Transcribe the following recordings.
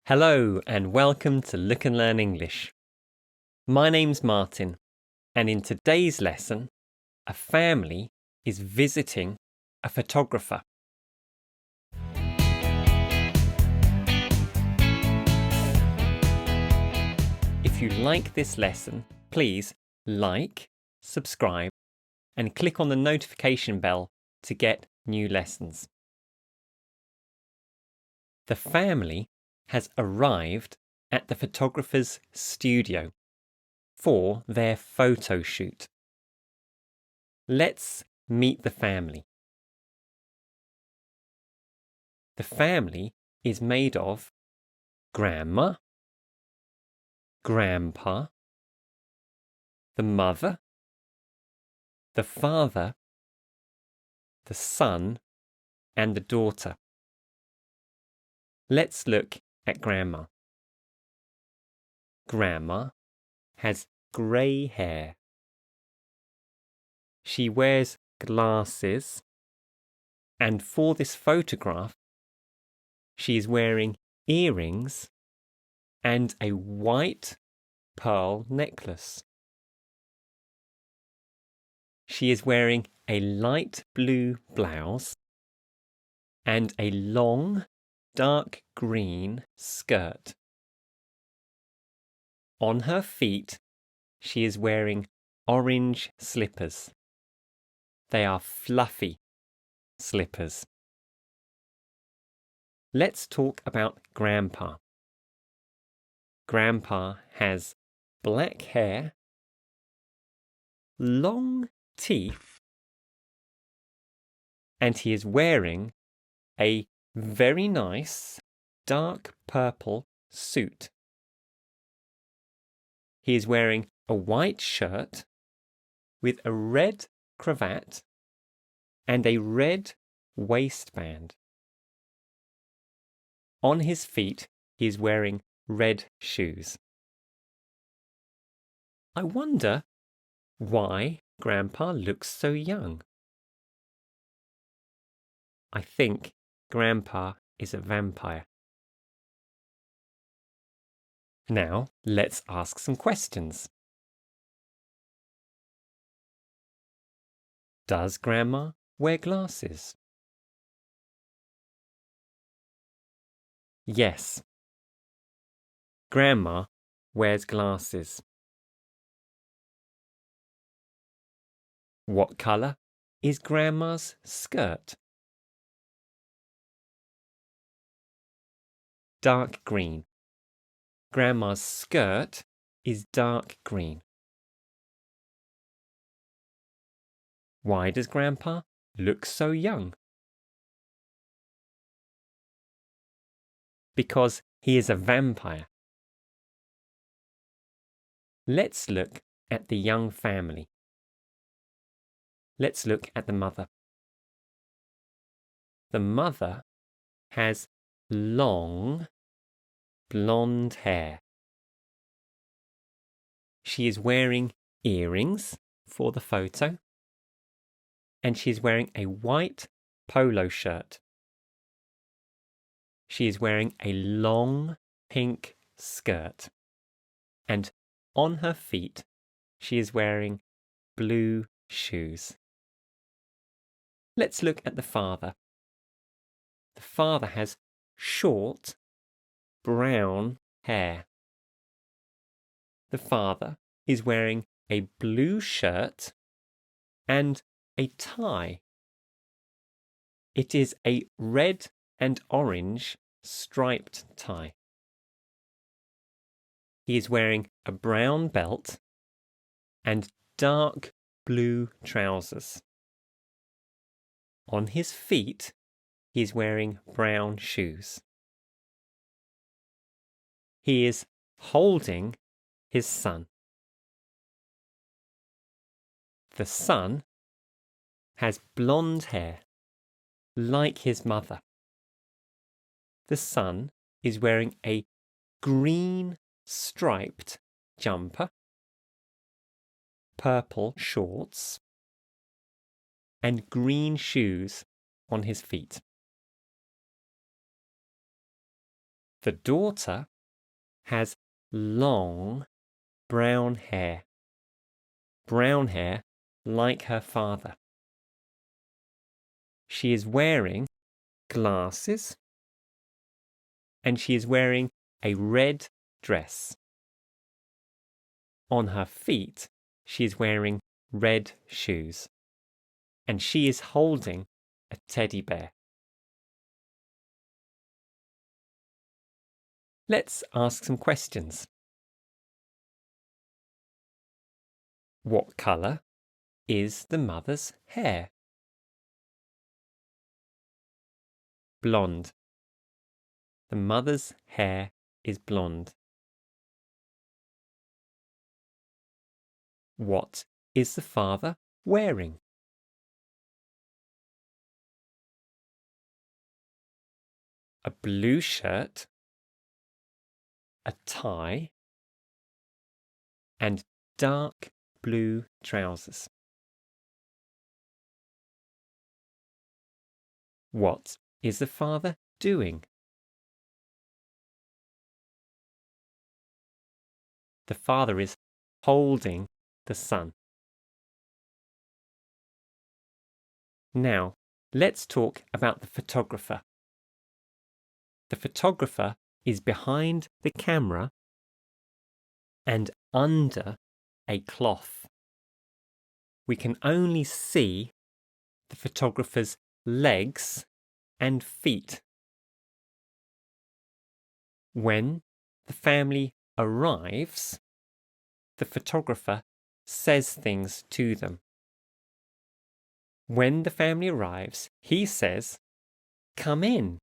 Hello and welcome to Look and Learn English. My name's Martin, and in today's lesson, a family is visiting a photographer. If you like this lesson, please like, subscribe, and click on the notification bell to get new lessons. The family has arrived at the photographer's studio for their photo shoot. Let's meet the family. The family is made of Grandma, Grandpa, the mother, the father, the son, and the daughter. Let's look at Grandma. Grandma has grey hair. She wears glasses, and for this photograph, she is wearing earrings and a white pearl necklace. She is wearing a light blue blouse and a long, dark green skirt. On her feet, she is wearing orange slippers. They are fluffy slippers. Let's talk about Grandpa. Grandpa has black hair, long teeth, and he is wearing a very nice dark purple suit. He is wearing a white shirt with a red cravat and a red waistband. On his feet, he is wearing red shoes. I wonder why Grandpa looks so young. I think Grandpa is a vampire. Now, let's ask some questions. Does Grandma wear glasses? Yes. Grandma wears glasses. What colour is Grandma's skirt? Dark green. Grandma's skirt is dark green. Why does Grandpa look so young? Because he is a vampire. Let's look at the young family. Let's look at the mother. The mother has long, blonde hair. She is wearing earrings for the photo, and she is wearing a white polo shirt. She is wearing a long pink skirt, and on her feet she is wearing blue shoes. Let's look at the father. The father has short brown hair. The father is wearing a blue shirt and a tie. It is a red and orange striped tie. He is wearing a brown belt and dark blue trousers. On his feet, he is wearing brown shoes. He is holding his son. The son has blonde hair, like his mother. The son is wearing a green striped jumper, purple shorts, and green shoes on his feet. The daughter has long brown hair like her father. She is wearing glasses and she is wearing a red dress. On her feet, she is wearing red shoes and she is holding a teddy bear. Let's ask some questions. What colour is the mother's hair? Blonde. The mother's hair is blonde. What is the father wearing? A blue shirt, a tie, and dark blue trousers. What is the father doing? The father is holding the son. Now, let's talk about the photographer. The photographer is behind the camera and under a cloth. We can only see the photographer's legs and feet. When the family arrives, the photographer says things to them. When the family arrives, he says, "Come in.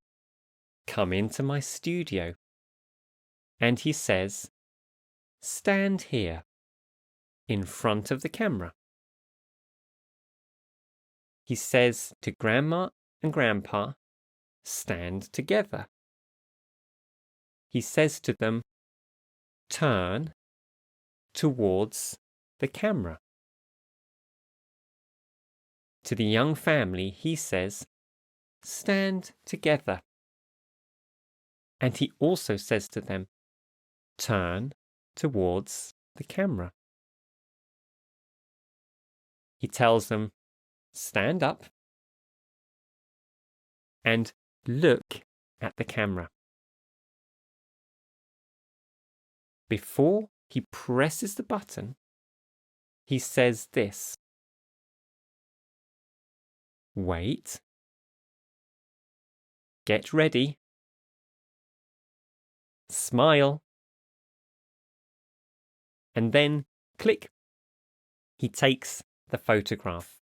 Come into my studio." And he says, "Stand here in front of the camera." He says to Grandma and Grandpa, "Stand together." He says to them, "Turn towards the camera." To the young family, he says, "Stand together." And he also says to them, "Turn towards the camera." He tells them, "Stand up and look at the camera." Before he presses the button, he says this: "Wait. Get ready. Smile." And then, click, he takes the photograph.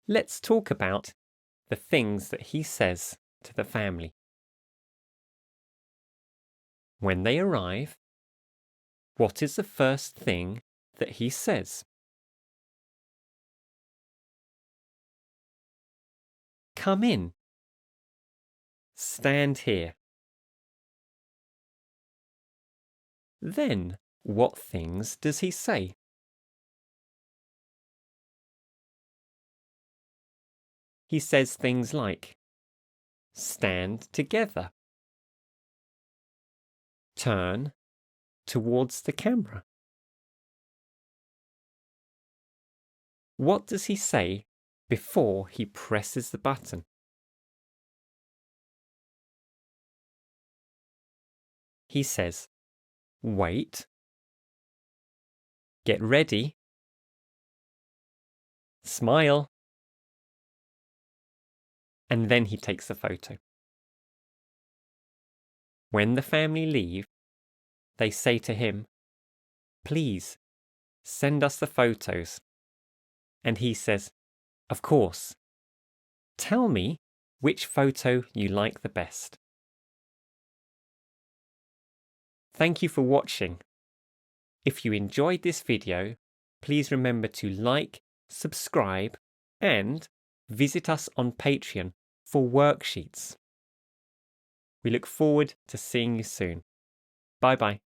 Let's talk about the things that he says to the family. When they arrive, what is the first thing that he says? "Come in. Stand here." Then, what things does he say? He says things like, "Stand together. Turn towards the camera." What does he say before he presses the button? He says, "Wait. Get ready. Smile." And then he takes the photo. When the family leave, they say to him, "Please, send us the photos." And he says, "Of course. Tell me which photo you like the best." Thank you for watching. If you enjoyed this video, please remember to like, subscribe, and visit us on Patreon for worksheets. We look forward to seeing you soon. Bye bye.